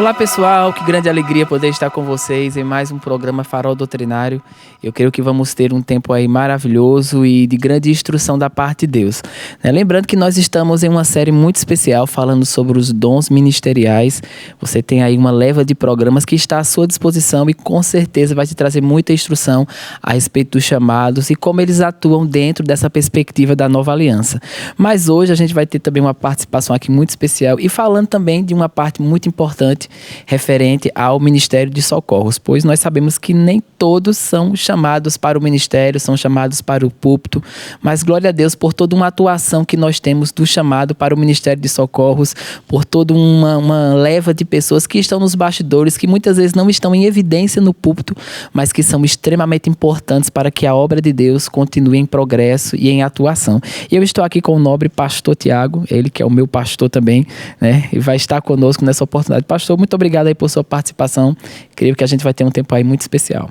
Olá pessoal, que grande alegria poder estar com vocês em mais um programa Farol Doutrinário. Eu creio que vamos ter um tempo aí maravilhoso e de grande instrução da parte de Deus. Lembrando que nós estamos em uma série muito especial falando sobre os dons ministeriais. Você tem aí uma leva de programas que está à sua disposição e com certeza vai te trazer muita instrução a respeito dos chamados e como eles atuam dentro dessa perspectiva da nova aliança. Mas hoje a gente vai ter também uma participação aqui muito especial e falando também de uma parte muito importante referente ao Ministério de Socorros, pois nós sabemos que nem todos são chamados para o ministério, são chamados para o púlpito, mas glória a Deus por toda uma atuação que nós temos do chamado para o Ministério de Socorros, por toda uma leva de pessoas que estão nos bastidores, que muitas vezes não estão em evidência no púlpito, mas que são extremamente importantes para que a obra de Deus continue em progresso e em atuação. E eu estou aqui com o nobre pastor Tiago, ele que é o meu pastor também, né? E vai estar conosco nessa oportunidade. Pastor, muito obrigado aí por sua participação. Creio que a gente vai ter um tempo aí muito especial.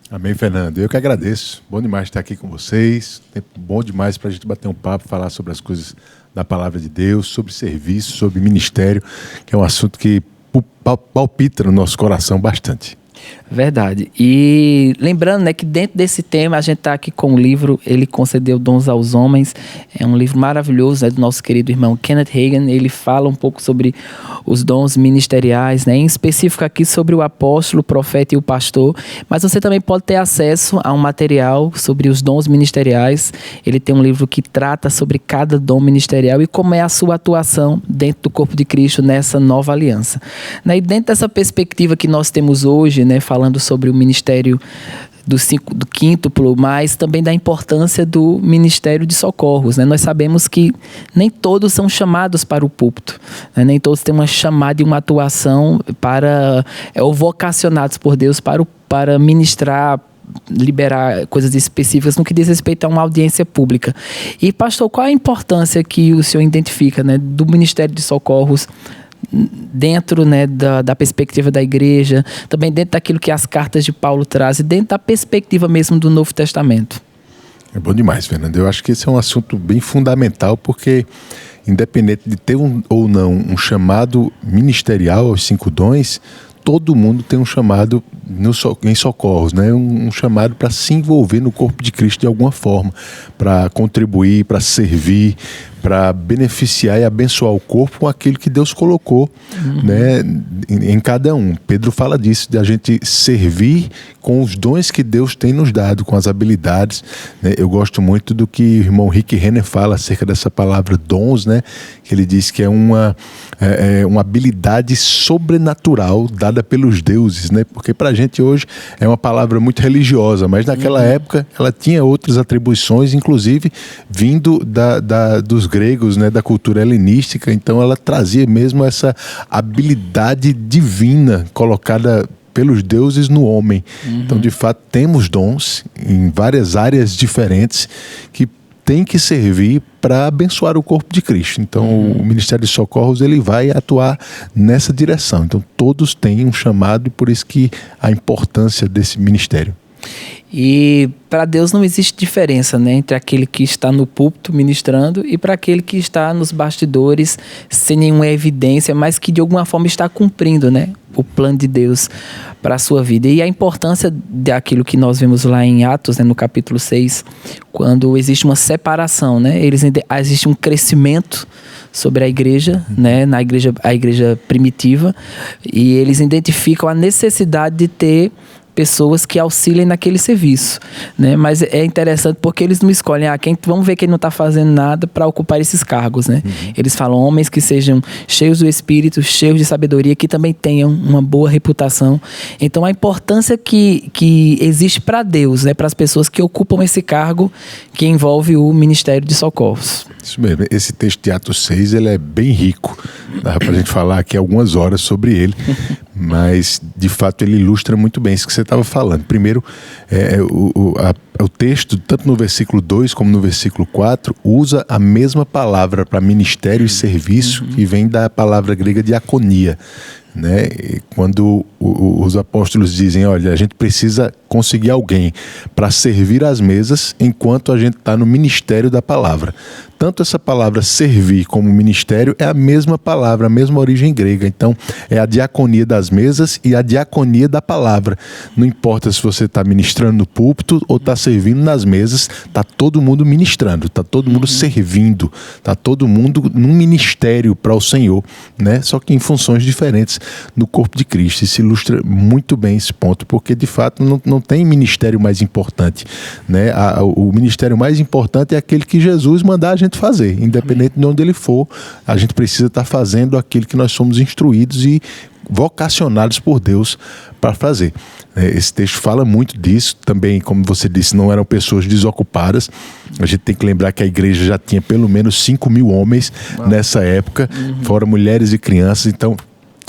Amém, Fernando. Eu que agradeço. Bom demais estar aqui com vocês. Tempo bom demais para a gente bater um papo, falar sobre as coisas da palavra de Deus, sobre serviço, sobre ministério, que é um assunto que palpita no nosso coração bastante. Verdade. E lembrando, né, que dentro desse tema a gente está aqui com o livro Ele Concedeu Dons aos Homens. É um livro maravilhoso, né, do nosso querido irmão Kenneth Hagin. Ele fala um pouco sobre os dons ministeriais, né, em específico aqui sobre o apóstolo, o profeta e o pastor. Mas você também pode ter acesso a um material sobre os dons ministeriais. Ele tem um livro que trata sobre cada dom ministerial e como é a sua atuação dentro do corpo de Cristo nessa nova aliança. E dentro dessa perspectiva que nós temos hoje, né, falando sobre o ministério do quíntuplo, mas também da importância do ministério de socorros, né? Nós sabemos que nem todos são chamados para o púlpito, né? Nem todos têm uma chamada e uma atuação ou vocacionados por Deus para ministrar, liberar coisas específicas no que diz respeito a uma audiência pública. E pastor, qual a importância que o senhor identifica, né, do ministério de socorros dentro, né, da perspectiva da igreja, também dentro daquilo que as cartas de Paulo trazem, dentro da perspectiva mesmo do Novo Testamento? É bom demais, Fernando. Eu acho que esse é um assunto bem fundamental, porque independente de ter ou não um chamado ministerial aos 5 dons, todo mundo tem um chamado em socorros, né? Um chamado para se envolver no corpo de Cristo de alguma forma, para contribuir, para servir, para beneficiar e abençoar o corpo com aquilo que Deus colocou, né, em cada um. Pedro fala disso, de a gente servir com os dons que Deus tem nos dado, com as habilidades, né? Eu gosto muito do que o irmão Rick Renner fala acerca dessa palavra dons, né? Que ele diz que é uma habilidade sobrenatural dada pelos deuses, né? Porque para a gente hoje é uma palavra muito religiosa, mas naquela época ela tinha outras atribuições, inclusive vindo dos gregos, né, da cultura helenística. Então ela trazia mesmo essa habilidade divina colocada pelos deuses no homem. Então, de fato, temos dons em várias áreas diferentes que tem que servir para abençoar o corpo de Cristo. Então, o Ministério de Socorros, ele vai atuar nessa direção. Então, todos têm um chamado e por isso que a importância desse ministério. E para Deus não existe diferença, né, entre aquele que está no púlpito ministrando e para aquele que está nos bastidores sem nenhuma evidência, mas que de alguma forma está cumprindo, né, o plano de Deus para a sua vida. E a importância daquilo que nós vemos lá em Atos, né, no capítulo 6, quando existe uma separação, né, existe um crescimento sobre a igreja, né, a igreja primitiva, e eles identificam a necessidade de ter pessoas que auxiliem naquele serviço, né? Mas é interessante porque eles não escolhem vamos ver quem não está fazendo nada para ocupar esses cargos, né? Eles falam homens que sejam cheios do Espírito, cheios de sabedoria, que também tenham uma boa reputação. Então a importância que existe para Deus, né? Para as pessoas que ocupam esse cargo que envolve o Ministério de Socorros. Isso mesmo. Esse texto de Atos 6, ele é bem rico. Dá para a gente falar aqui algumas horas sobre ele, mas de fato ele ilustra muito bem isso que você estava falando. Primeiro, o texto, tanto no versículo 2 como no versículo 4, usa a mesma palavra para ministério e serviço, que vem da palavra grega diaconia, né? Quando os apóstolos dizem, olha, a gente precisa conseguir alguém para servir às mesas enquanto a gente está no ministério da palavra. Tanto essa palavra servir como ministério é a mesma palavra, a mesma origem grega. Então, é a diaconia das mesas e a diaconia da palavra. Não importa se você está ministrando no púlpito ou está servindo nas mesas, está todo mundo ministrando, está todo mundo servindo, está todo mundo num ministério para o Senhor, né? Só que em funções diferentes no corpo de Cristo. E se ilustra muito bem esse ponto, porque de fato não tem ministério mais importante, né? O ministério mais importante é aquele que Jesus mandar a gente fazer, independente de onde ele for. A gente precisa estar fazendo aquilo que nós somos instruídos e vocacionados por Deus para fazer. Esse texto fala muito disso também, como você disse, não eram pessoas desocupadas. A gente tem que lembrar que a igreja já tinha pelo menos 5.000 homens nessa época, fora mulheres e crianças. Então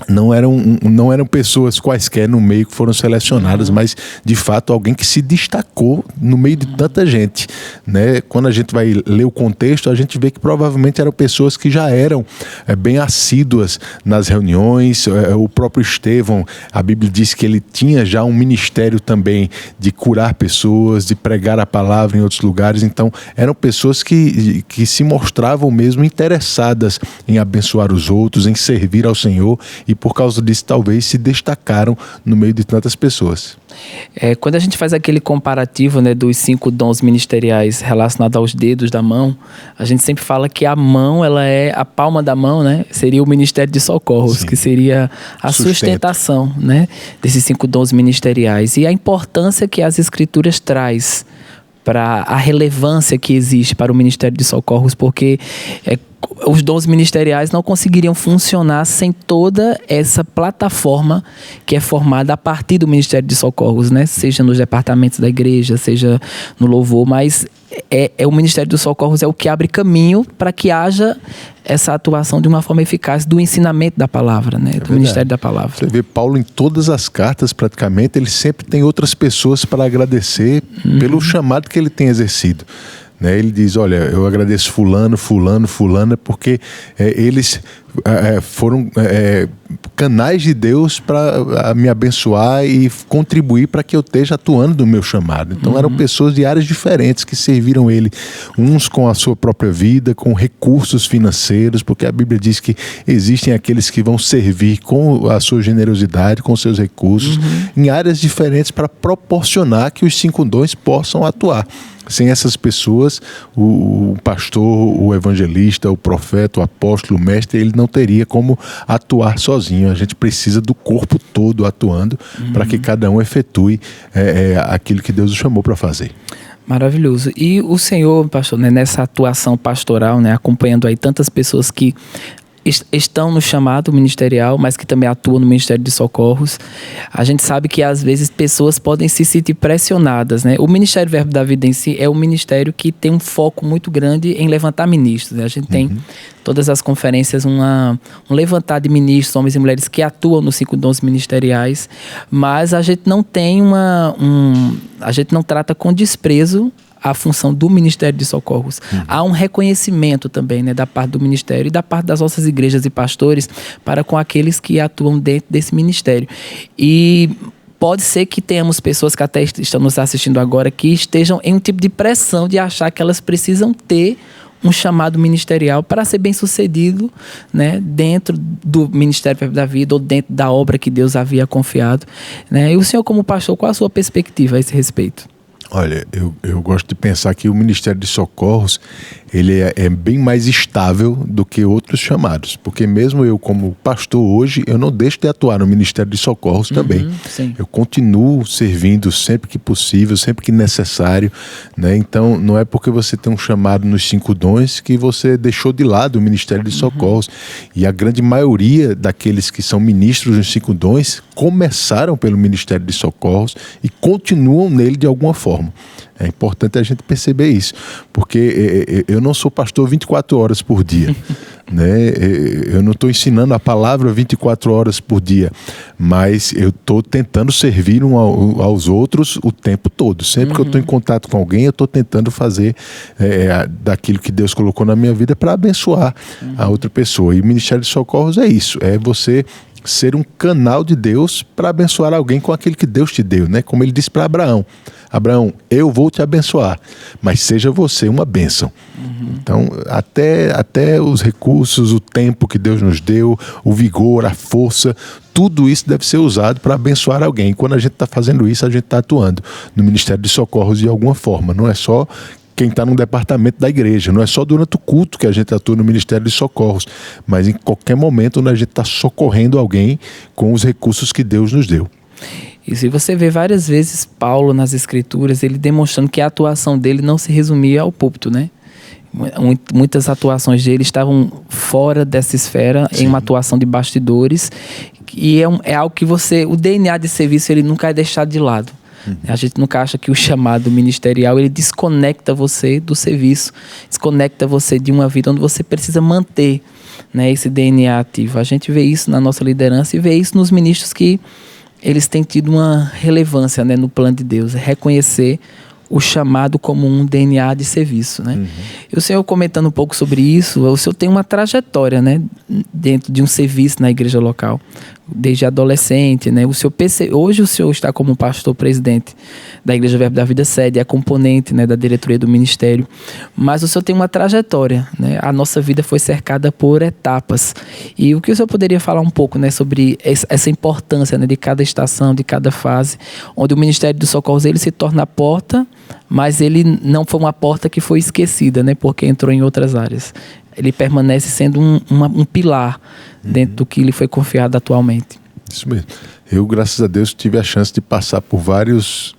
não eram pessoas quaisquer no meio que foram selecionadas, mas de fato alguém que se destacou no meio de tanta gente, né? Quando a gente vai ler o contexto, a gente vê que provavelmente eram pessoas que já eram bem assíduas nas reuniões. O próprio Estevão, a Bíblia diz que ele tinha já um ministério também de curar pessoas, de pregar a palavra em outros lugares. Então eram pessoas que se mostravam mesmo interessadas em abençoar os outros, em servir ao Senhor, e por causa disso talvez se destacaram no meio de tantas pessoas. Quando a gente faz aquele comparativo, né, dos 5 dons ministeriais relacionados aos dedos da mão, a gente sempre fala que a mão, ela é a palma da mão, né? Seria o ministério de socorros, sim, que seria a sustentação, né, desses 5 dons ministeriais. E a importância que as Escrituras traz para a relevância que existe para o ministério de socorros, porque os dons ministeriais não conseguiriam funcionar sem toda essa plataforma que é formada a partir do ministério de socorros, né? Seja nos departamentos da igreja, seja no louvor, mas o ministério de socorros é o que abre caminho para que haja essa atuação de uma forma eficaz do ensinamento da palavra, né? Do ministério da palavra. Você vê Paulo em todas as cartas, praticamente, ele sempre tem outras pessoas para agradecer pelo chamado que ele tem exercido. Ele diz, olha, eu agradeço fulano, porque eles foram canais de Deus para me abençoar e contribuir para que eu esteja atuando no meu chamado. Então eram pessoas de áreas diferentes que serviram ele, uns com a sua própria vida, com recursos financeiros, porque a Bíblia diz que existem aqueles que vão servir com a sua generosidade, com seus recursos, em áreas diferentes para proporcionar que os 5 dons possam atuar. Sem essas pessoas, o pastor, o evangelista, o profeta, o apóstolo, o mestre, ele não teria como atuar sozinho. A gente precisa do corpo todo atuando para que cada um efetue aquilo que Deus o chamou para fazer. Maravilhoso. E o Senhor, pastor, né, nessa atuação pastoral, né, acompanhando aí tantas pessoas que estão no chamado ministerial, mas que também atuam no Ministério de Socorros, a gente sabe que às vezes pessoas podem se sentir pressionadas, né? O Ministério Verbo da Vida em si é um ministério que tem um foco muito grande em levantar ministros, né? A gente tem todas as conferências um levantar de ministros, homens e mulheres que atuam nos 5 dons ministeriais, mas a gente não tem a gente não trata com desprezo a função do Ministério de Socorros. Há um reconhecimento também, né, da parte do Ministério e da parte das nossas igrejas e pastores para com aqueles que atuam dentro desse ministério. E pode ser que tenhamos pessoas que até estão nos assistindo agora que estejam em um tipo de pressão de achar que elas precisam ter um chamado ministerial para ser bem-sucedido, né, dentro do Ministério da Vida ou dentro da obra que Deus havia confiado, né? E o senhor, como pastor, qual a sua perspectiva a esse respeito? Olha, eu gosto de pensar que o Ministério de Socorros, ele é bem mais estável do que outros chamados, porque mesmo eu como pastor hoje, eu não deixo de atuar no Ministério de Socorros também. Sim. Eu continuo servindo sempre que possível, sempre que necessário, né? Então não é porque você tem um chamado nos 5 dons que você deixou de lado o Ministério de Socorros. E a grande maioria daqueles que são ministros nos 5 dons começaram pelo Ministério de Socorros e continuam nele de alguma forma. É importante a gente perceber isso, porque eu não sou pastor 24 horas por dia, né? Eu não estou ensinando a palavra 24 horas por dia, mas eu estou tentando servir aos outros o tempo todo. Sempre que eu estou em contato com alguém, eu estou tentando fazer daquilo que Deus colocou na minha vida para abençoar a outra pessoa. E o Ministério de Socorros é isso, é você ser um canal de Deus para abençoar alguém com aquilo que Deus te deu, né? Como ele disse para Abraão: Abraão, eu vou te abençoar, mas seja você uma bênção. Então, até os recursos, o tempo que Deus nos deu, o vigor, a força, tudo isso deve ser usado para abençoar alguém. E quando a gente está fazendo isso, a gente está atuando no Ministério de Socorros de alguma forma. Não é só quem está no departamento da igreja, não é só durante o culto que a gente atua no Ministério de Socorros, mas em qualquer momento onde a gente está socorrendo alguém com os recursos que Deus nos deu. E se você vê várias vezes Paulo nas Escrituras, ele demonstrando que a atuação dele não se resumia ao púlpito, né? Muitas atuações dele estavam fora dessa esfera, sim, em uma atuação de bastidores, e é algo que o DNA de serviço, ele nunca é deixado de lado. A gente nunca acha que o chamado ministerial, ele desconecta você do serviço, desconecta você de uma vida onde você precisa manter, né, esse DNA ativo. A gente vê isso na nossa liderança e vê isso nos ministros que eles têm tido uma relevância, né, no plano de Deus, reconhecer o chamado como um DNA de serviço, né? E o senhor, comentando um pouco sobre isso, o senhor tem uma trajetória, né, dentro de um serviço na igreja local, desde adolescente, né? Hoje o senhor está como pastor-presidente da Igreja Verbo da Vida Sede, é componente, né, da diretoria do ministério, mas o senhor tem uma trajetória, né? A nossa vida foi cercada por etapas. E o que o senhor poderia falar um pouco, né, sobre essa importância, né, de cada estação, de cada fase, onde o Ministério dos Socorros, ele se torna a porta, mas ele não foi uma porta que foi esquecida, né, porque entrou em outras áreas. Ele permanece sendo um pilar dentro do que lhe foi confiado atualmente. Isso mesmo. Eu, graças a Deus, tive a chance de passar por vários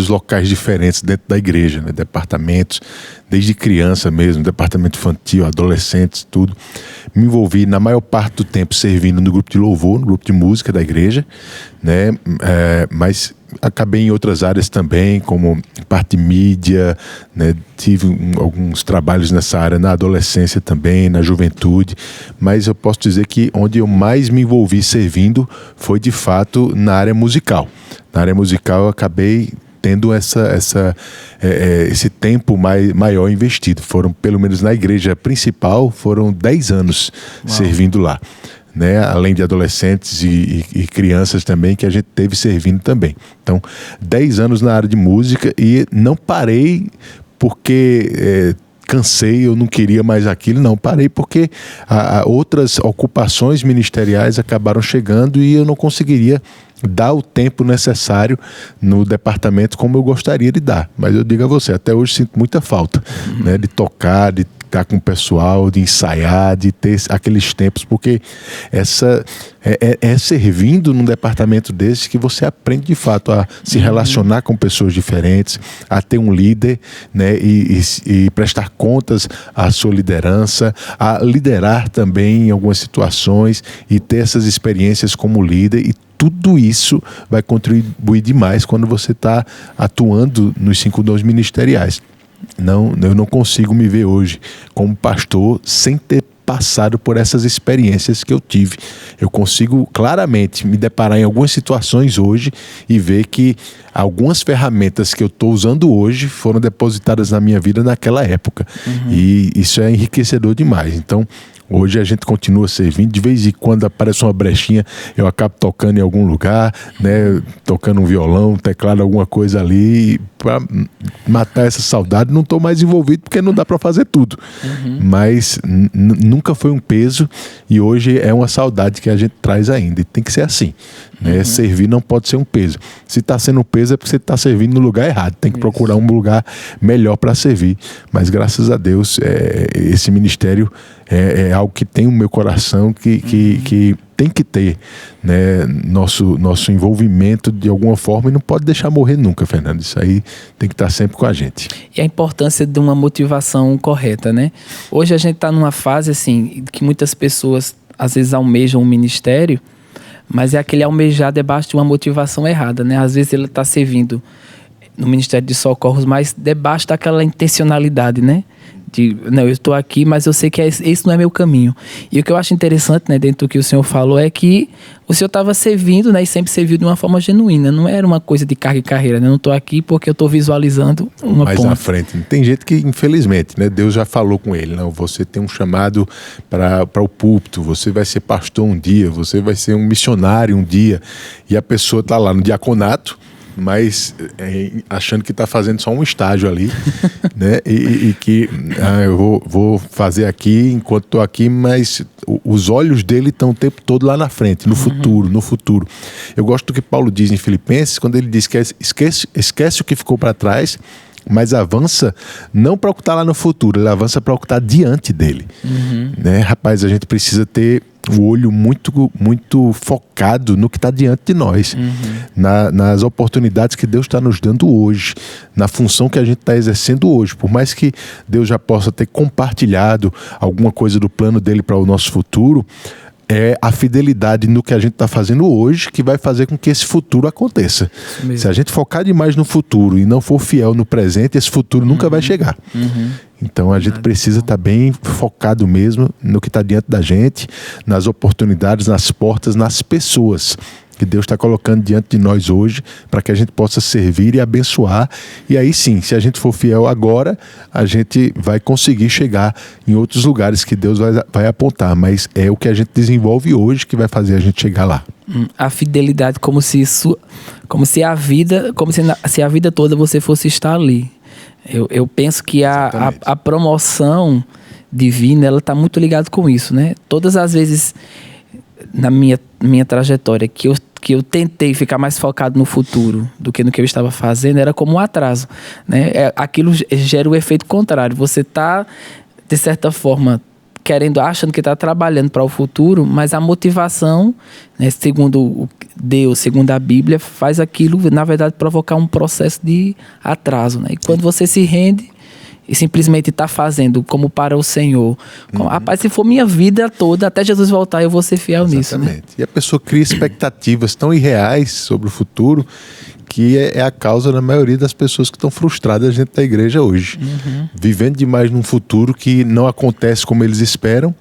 locais diferentes dentro da igreja, né? Departamentos, desde criança mesmo, departamento infantil, adolescentes, tudo. Me envolvi, na maior parte do tempo, servindo no grupo de louvor, no grupo de música da igreja, né? Mas acabei em outras áreas também, como parte de mídia, né? Tive alguns trabalhos nessa área na adolescência também, na juventude, mas eu posso dizer que onde eu mais me envolvi servindo foi, de fato, na área musical. Na área musical eu acabei tendo esse tempo maior investido. Foram, pelo menos na igreja principal, foram 10 anos servindo lá, né? Além de adolescentes e crianças também, que a gente teve servindo também. Então, 10 anos na área de música, e não parei porque cansei, eu não queria mais aquilo, não. Parei porque outras ocupações ministeriais acabaram chegando e eu não conseguiria dar o tempo necessário no departamento como eu gostaria de dar. Mas eu digo a você, até hoje sinto muita falta, né, de tocar, de estar com o pessoal, de ensaiar, de ter aqueles tempos, porque é servindo num departamento desse que você aprende de fato a se relacionar com pessoas diferentes, a ter um líder, né, e prestar contas à sua liderança, a liderar também em algumas situações e ter essas experiências como líder. E tudo isso vai contribuir demais quando você está atuando nos 5 dons ministeriais. Eu não consigo me ver hoje como pastor sem ter passado por essas experiências que eu tive. Eu consigo claramente me deparar em algumas situações hoje e ver que algumas ferramentas que eu estou usando hoje foram depositadas na minha vida naquela época. E isso é enriquecedor demais. Então, hoje a gente continua servindo. De vez em quando aparece uma brechinha, eu acabo tocando em algum lugar, né? Tocando um violão, um teclado, alguma coisa ali, para matar essa saudade. Não estou mais envolvido porque não dá para fazer tudo. Mas nunca foi um peso, e hoje é uma saudade que a gente traz ainda. E tem que ser assim, né? Servir não pode ser um peso. Se está sendo um peso é porque você está servindo no lugar errado. Tem que procurar um lugar melhor para servir. Mas graças a Deus, esse ministério é algo que tem o meu coração, que tem que ter, né, nosso envolvimento de alguma forma, e não pode deixar morrer nunca, Fernando. Isso aí tem que estar sempre com a gente. E a importância de uma motivação correta, né? Hoje a gente está numa fase assim, que muitas pessoas às vezes almejam um ministério, mas é aquele almejar debaixo de uma motivação errada, né? Às vezes ele está servindo no Ministério de Socorros, mas debaixo daquela intencionalidade, né? Não, eu estou aqui, mas eu sei que esse não é meu caminho. E o que eu acho interessante, né, dentro do que o senhor falou, é que o senhor estava servindo, né, e sempre serviu de uma forma genuína. Não era uma coisa de carga e carreira, né? Eu não estou aqui porque eu estou visualizando uma mais ponta. à frente. Tem gente que, infelizmente, né, Deus já falou com ele, não, você tem um chamado para o púlpito, você vai ser pastor um dia, você vai ser um missionário um dia, e a pessoa está lá no diaconato, mas achando que está fazendo só um estágio ali, né? E que eu vou fazer aqui enquanto estou aqui, mas os olhos dele estão o tempo todo lá na frente, no futuro. Eu gosto do que Paulo diz em Filipenses, quando ele diz que esquece o que ficou para trás, mas avança não para o que está lá no futuro, ele avança para o que está diante dele. Né? Rapaz, a gente precisa ter o olho muito, muito focado no que está diante de nós, nas oportunidades que Deus está nos dando hoje, na função que a gente está exercendo hoje. Por mais que Deus já possa ter compartilhado alguma coisa do plano dele para o nosso futuro, é a fidelidade no que a gente está fazendo hoje que vai fazer com que esse futuro aconteça. Se a gente focar demais no futuro e não for fiel no presente, esse futuro nunca vai chegar. Então a gente precisa estar bem focado mesmo no que está diante da gente, nas oportunidades, nas portas, nas pessoas que Deus está colocando diante de nós hoje, para que a gente possa servir e abençoar. E aí sim, se a gente for fiel agora, a gente vai conseguir chegar em outros lugares que Deus vai apontar, mas é o que a gente desenvolve hoje que vai fazer a gente chegar lá. A fidelidade se a vida toda você fosse estar ali. Eu penso que a promoção divina, ela está muito ligada com isso, né? Todas as vezes na minha trajetória que eu tentei ficar mais focado no futuro do que no que eu estava fazendo, era como um atraso, né? Aquilo gera o efeito contrário. Você está, de certa forma, achando que está trabalhando para o futuro, mas a motivação, né, segundo Deus, segundo a Bíblia, faz aquilo, na verdade, provocar um processo de atraso, né? E quando você se rende e simplesmente está fazendo como para o Senhor, rapaz, se for minha vida toda, até Jesus voltar, eu vou ser fiel nisso. Né? E a pessoa cria expectativas tão irreais sobre o futuro, que é a causa da maioria das pessoas que estão frustradas dentro da igreja hoje. Vivendo demais num futuro que não acontece como eles esperam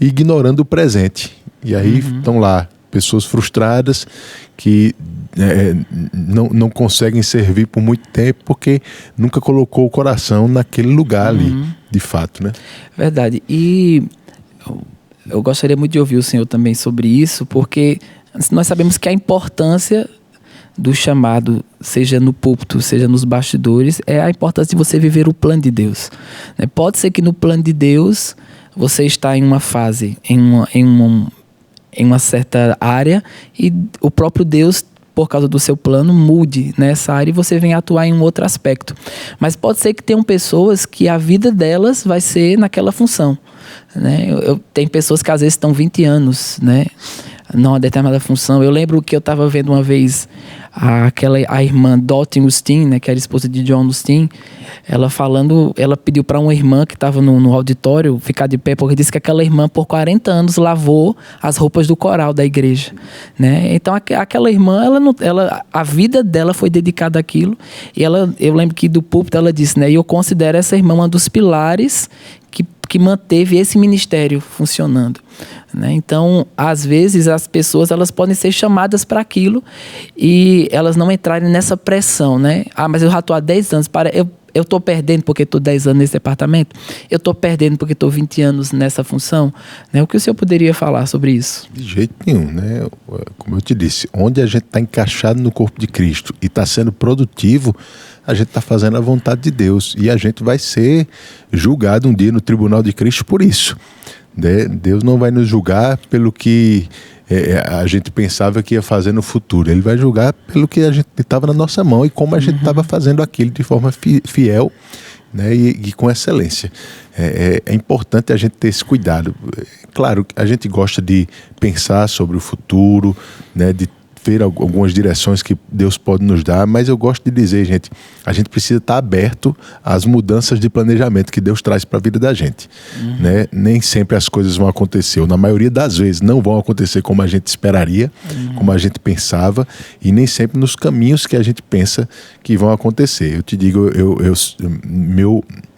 e ignorando o presente. E aí estão lá pessoas frustradas que não conseguem servir por muito tempo porque nunca colocou o coração naquele lugar ali, de fato, né? Verdade. E eu gostaria muito de ouvir o senhor também sobre isso, porque nós sabemos que a importância do chamado, seja no púlpito, seja nos bastidores, é a importância de você viver o plano de Deus. Pode ser que no plano de Deus você está em uma fase, em uma certa área, e o próprio Deus, por causa do seu plano, mude nessa área e você venha atuar em um outro aspecto. Mas pode ser que tenham pessoas que a vida delas vai ser naquela função, né? Tem pessoas que às vezes estão 20 anos, né, numa determinada função. Eu lembro que eu estava vendo uma vez a irmã Dottie Austin, né, que era esposa de John Austin, ela pediu para uma irmã que estava no auditório ficar de pé, porque disse que aquela irmã por 40 anos lavou as roupas do coral da igreja, né? Então aquela irmã, a vida dela foi dedicada àquilo, e eu lembro que do púlpito ela disse, né, e eu considero essa irmã uma dos pilares que manteve esse ministério funcionando, né? Então, às vezes, as pessoas elas podem ser chamadas para aquilo e elas não entrarem nessa pressão, né? Mas eu já estou há 10 anos, eu estou perdendo porque estou 10 anos nesse departamento? Eu estou perdendo porque estou 20 anos nessa função? Né? O que o senhor poderia falar sobre isso? De jeito nenhum, né? Como eu te disse, onde a gente está encaixado no corpo de Cristo e está sendo produtivo, a gente está fazendo a vontade de Deus, e a gente vai ser julgado um dia no tribunal de Cristo por isso, né? Deus não vai nos julgar pelo que a gente pensava que ia fazer no futuro. Ele vai julgar pelo que a gente estava na nossa mão e como a gente estava fazendo aquilo de forma fiel, né, e com excelência. É importante a gente ter esse cuidado. Claro, a gente gosta de pensar sobre o futuro, né, de ver algumas direções que Deus pode nos dar, mas eu gosto de dizer, gente, a gente precisa estar aberto às mudanças de planejamento que Deus traz para a vida da gente. Né? Nem sempre as coisas vão acontecer, ou na maioria das vezes não vão acontecer como a gente esperaria, como a gente pensava, e nem sempre nos caminhos que a gente pensa que vão acontecer. Eu te digo,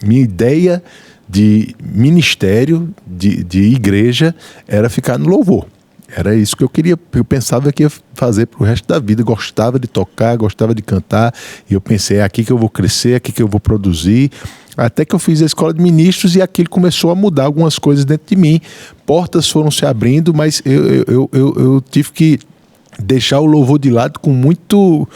minha ideia de ministério, de igreja, era ficar no louvor. Era isso que eu queria, eu pensava que ia fazer para o resto da vida. Gostava de tocar, gostava de cantar, e eu pensei, é aqui que eu vou crescer, é aqui que eu vou produzir. Até que eu fiz a escola de ministros e aquilo começou a mudar algumas coisas dentro de mim. Portas foram se abrindo, mas eu tive que deixar o louvor de lado com muito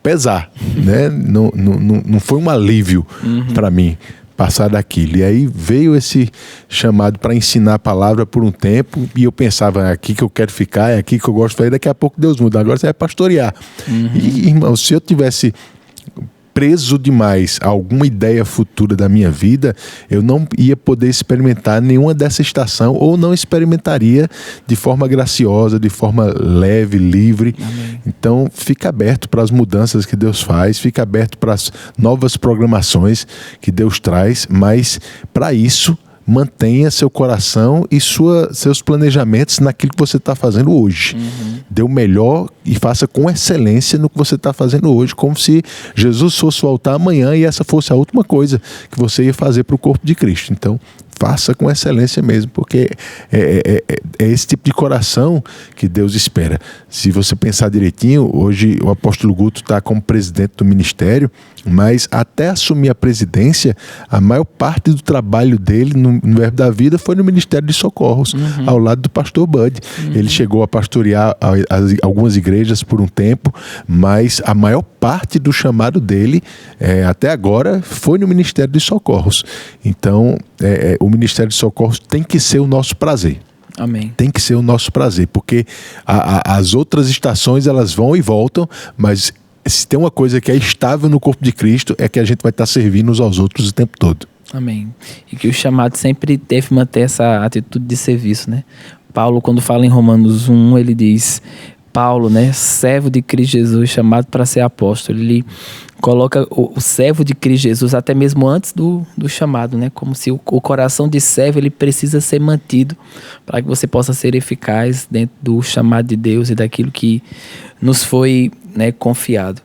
pesar, né? Não foi um alívio para mim passar daquilo. E aí veio esse chamado para ensinar a palavra por um tempo, e eu pensava, é aqui que eu quero ficar, é aqui que eu gosto de fazer, daqui a pouco Deus muda, agora você vai pastorear. E, irmão, se eu tivesse preso demais a alguma ideia futura da minha vida, eu não ia poder experimentar nenhuma dessa estação, ou não experimentaria de forma graciosa, de forma leve, livre. Amém. Então, fica aberto para as mudanças que Deus faz, fica aberto para as novas programações que Deus traz, mas para isso, mantenha seu coração e seus planejamentos naquilo que você está fazendo hoje. Dê o melhor e faça com excelência no que você está fazendo hoje, como se Jesus fosse voltar amanhã e essa fosse a última coisa que você ia fazer para o corpo de Cristo. Então, faça com excelência mesmo, porque é esse tipo de coração que Deus espera. Se você pensar direitinho, hoje o apóstolo Guto está como presidente do ministério, mas até assumir a presidência, a maior parte do trabalho dele no Verbo da Vida foi no Ministério de Socorros, ao lado do pastor Bud. Ele chegou a pastorear algumas igrejas por um tempo, mas a maior parte do chamado dele, até agora, foi no Ministério de Socorros. Então, o Ministério de Socorros tem que ser o nosso prazer. Amém. Tem que ser o nosso prazer, porque as outras estações, elas vão e voltam, mas se tem uma coisa que é estável no corpo de Cristo, é que a gente vai estar servindo uns aos outros o tempo todo. Amém. E que o chamado sempre deve manter essa atitude de serviço, né? Paulo, quando fala em Romanos 1, ele diz, Paulo, né, servo de Cristo Jesus, chamado para ser apóstolo, ele coloca o servo de Cristo Jesus até mesmo antes do chamado, né? Como se o coração de servo, ele precisa ser mantido para que você possa ser eficaz dentro do chamado de Deus e daquilo que nos foi, né, confiado.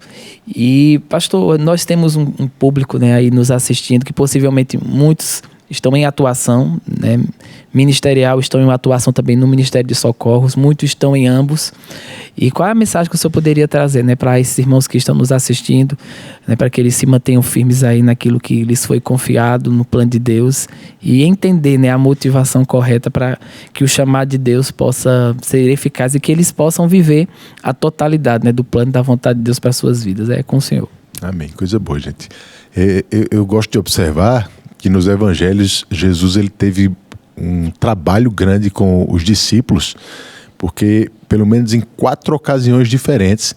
E, pastor, nós temos um público, né, aí nos assistindo, que possivelmente muitos estão em atuação, né, ministerial, estão em atuação também no Ministério de Socorros, muitos estão em ambos. E qual é a mensagem que o senhor poderia trazer, né, para esses irmãos que estão nos assistindo, né, para que eles se mantenham firmes aí naquilo que lhes foi confiado, no plano de Deus, e entender, né, a motivação correta para que o chamado de Deus possa ser eficaz e que eles possam viver a totalidade, né, do plano da vontade de Deus para as suas vidas. É com o senhor. Amém. Coisa boa, gente. Eu gosto de observar que nos evangelhos Jesus ele teve um trabalho grande com os discípulos, porque pelo menos em 4 ocasiões diferentes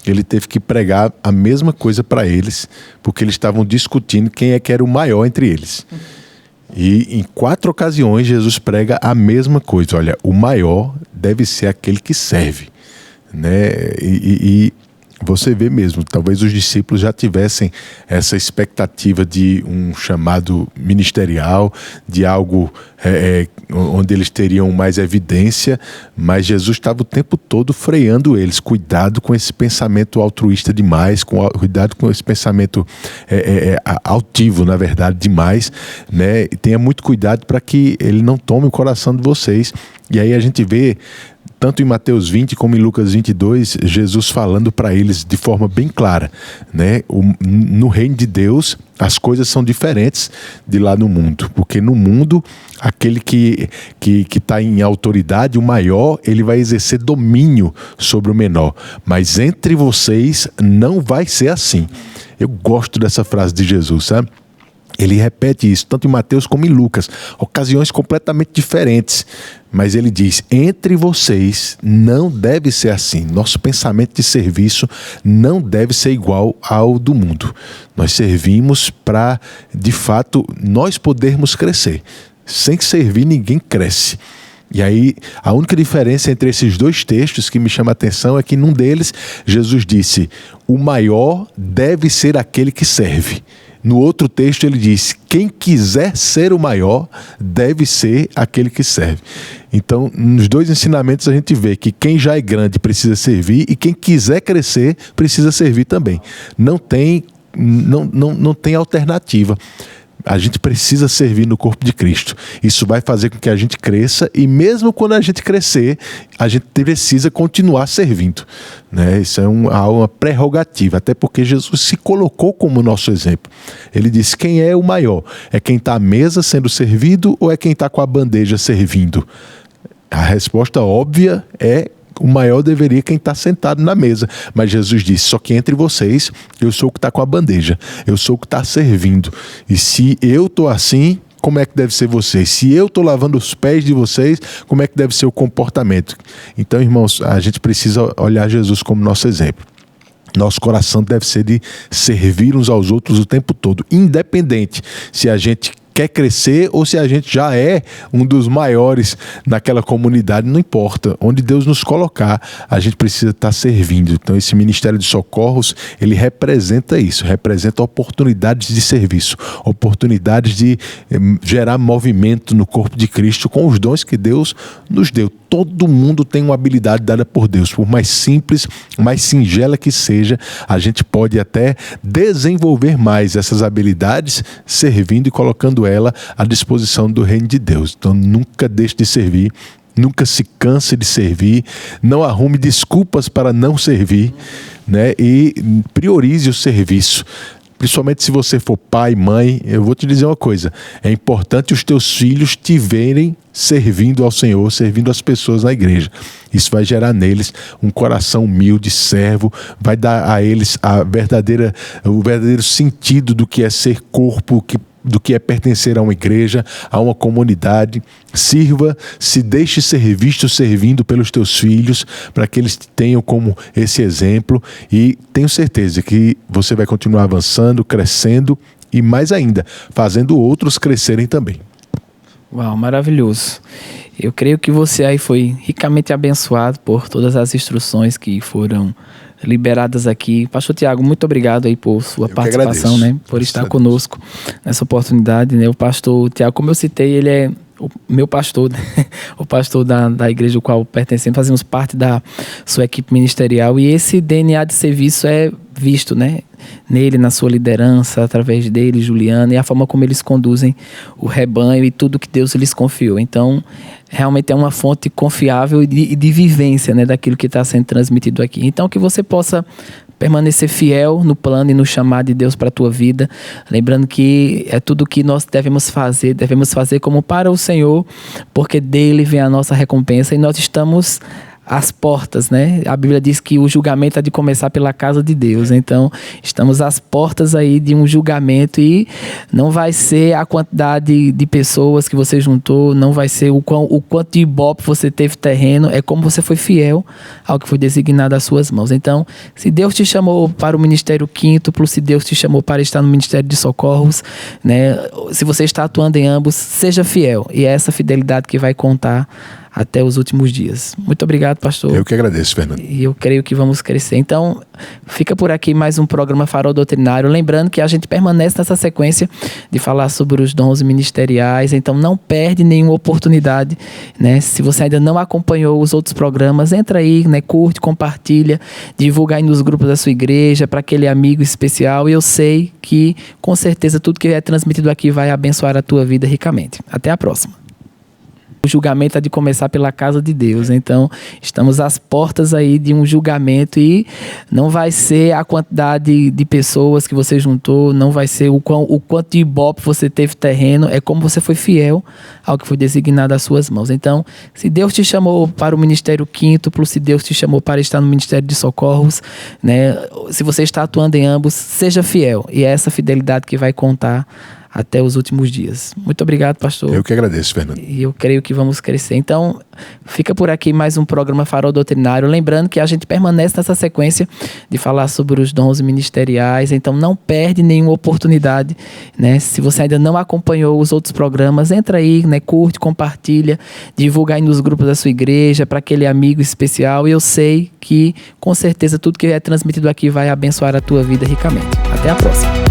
ele teve que pregar a mesma coisa para eles, porque eles estavam discutindo quem é que era o maior entre eles. E em 4 ocasiões Jesus prega a mesma coisa. Olha, o maior deve ser aquele que serve, né? E você vê mesmo, talvez os discípulos já tivessem essa expectativa de um chamado ministerial, de algo onde eles teriam mais evidência, mas Jesus estava o tempo todo freando eles. Cuidado com esse pensamento altruísta demais, cuidado com esse pensamento altivo, na verdade, demais, né? E tenha muito cuidado para que ele não tome o coração de vocês. E aí a gente vê, tanto em Mateus 20 como em Lucas 22, Jesus falando para eles de forma bem clara, né? No reino de Deus, as coisas são diferentes de lá no mundo, porque no mundo, aquele que está em autoridade, o maior, ele vai exercer domínio sobre o menor, mas entre vocês não vai ser assim. Eu gosto dessa frase de Jesus, sabe? Ele repete isso, tanto em Mateus como em Lucas, ocasiões completamente diferentes. Mas ele diz, entre vocês não deve ser assim. Nosso pensamento de serviço não deve ser igual ao do mundo. Nós servimos para, de fato, nós podermos crescer. Sem servir, ninguém cresce. E aí, a única diferença entre esses dois textos que me chama a atenção é que num deles, Jesus disse, o maior deve ser aquele que serve. No outro texto ele diz, quem quiser ser o maior deve ser aquele que serve. Então, nos dois ensinamentos a gente vê que quem já é grande precisa servir e quem quiser crescer precisa servir também. Não tem alternativa. A gente precisa servir no corpo de Cristo. Isso vai fazer com que a gente cresça e mesmo quando a gente crescer, a gente precisa continuar servindo, né? Isso é uma prerrogativa, até porque Jesus se colocou como nosso exemplo. Ele disse, quem é o maior? É quem está à mesa sendo servido ou é quem está com a bandeja servindo? A resposta óbvia é o maior deveria quem está sentado na mesa. Mas Jesus disse, só que entre vocês, eu sou o que está com a bandeja. Eu sou o que está servindo. E se eu estou assim, como é que deve ser vocês? Se eu estou lavando os pés de vocês, como é que deve ser o comportamento? Então, irmãos, a gente precisa olhar Jesus como nosso exemplo. Nosso coração deve ser de servir uns aos outros o tempo todo, independente se a gente quer crescer ou se a gente já é um dos maiores naquela comunidade, não importa. Onde Deus nos colocar, a gente precisa estar servindo. Então esse Ministério de Socorros, ele representa isso, representa oportunidades de serviço, oportunidades de gerar movimento no corpo de Cristo com os dons que Deus nos deu. Todo mundo tem uma habilidade dada por Deus, por mais simples, mais singela que seja, a gente pode até desenvolver mais essas habilidades servindo e colocando ela à disposição do reino de Deus. Então nunca deixe de servir, nunca se canse de servir, não arrume desculpas para não servir, né? E priorize o serviço. Principalmente se você for pai, mãe, eu vou te dizer uma coisa, é importante os teus filhos te verem servindo ao Senhor, servindo as pessoas na igreja. Isso vai gerar neles um coração humilde, servo, vai dar a eles o verdadeiro sentido do que é ser corpo, do que é pertencer a uma igreja, a uma comunidade. Sirva, se deixe ser visto servindo pelos teus filhos, para que eles tenham como esse exemplo, e tenho certeza que você vai continuar avançando, crescendo e mais ainda, fazendo outros crescerem também. Uau, maravilhoso. Eu creio que você aí foi ricamente abençoado por todas as instruções que foram liberadas aqui. Pastor Tiago, muito obrigado aí por sua participação, né? Por estar conosco nessa oportunidade, né? O pastor Tiago, como eu citei, ele é o meu pastor, né? O pastor da igreja ao qual pertencemos, fazemos parte da sua equipe ministerial, e esse DNA de serviço é visto, né? Nele, na sua liderança, através dele, Juliana, e a forma como eles conduzem o rebanho e tudo que Deus lhes confiou. Então, realmente é uma fonte confiável e de vivência, né, daquilo que está sendo transmitido aqui. Então, que você possa permanecer fiel no plano e no chamado de Deus para a tua vida, lembrando que é tudo o que nós devemos fazer como para o Senhor, porque dele vem a nossa recompensa, e nós estamos às portas, né? A Bíblia diz que o julgamento há de começar pela casa de Deus. Então, estamos às portas aí de um julgamento, e não vai ser a quantidade de pessoas que você juntou, não vai ser o quanto de ibope você teve terreno, é como você foi fiel ao que foi designado às suas mãos. Então, se Deus te chamou para o Ministério Quíntuplo, se Deus te chamou para estar no Ministério de Socorros, né? Se você está atuando em ambos, seja fiel, e é essa fidelidade que vai contar até os últimos dias. Muito obrigado, pastor. Eu que agradeço, Fernando. E eu creio que vamos crescer. Então, fica por aqui mais um programa Farol Doutrinário. Lembrando que a gente permanece nessa sequência de falar sobre os dons ministeriais. Então, não perde nenhuma oportunidade, né? Se você ainda não acompanhou os outros programas, entra aí, né? Curte, compartilha, divulga aí nos grupos da sua igreja, para aquele amigo especial. E eu sei que, com certeza, tudo que é transmitido aqui vai abençoar a tua vida ricamente. Até a próxima. O julgamento há de começar pela casa de Deus. Então, estamos às portas aí de um julgamento, e não vai ser a quantidade de pessoas que você juntou, não vai ser o quanto de ibope você teve terreno, é como você foi fiel ao que foi designado às suas mãos. Então, se Deus te chamou para o Ministério Quíntuplo, se Deus te chamou para estar no Ministério de Socorros, né? Se você está atuando em ambos, seja fiel, e é essa fidelidade que vai contar até os últimos dias. Muito obrigado, pastor. Eu que agradeço, Fernando. E eu creio que vamos crescer. Então, fica por aqui mais um programa Farol Doutrinário. Lembrando que a gente permanece nessa sequência de falar sobre os dons ministeriais. Então, não perde nenhuma oportunidade, né? Se você ainda não acompanhou os outros programas, entra aí, né? Curte, compartilha, divulga aí nos grupos da sua igreja, para aquele amigo especial. E eu sei que, com certeza, tudo que é transmitido aqui vai abençoar a tua vida ricamente. Até a próxima.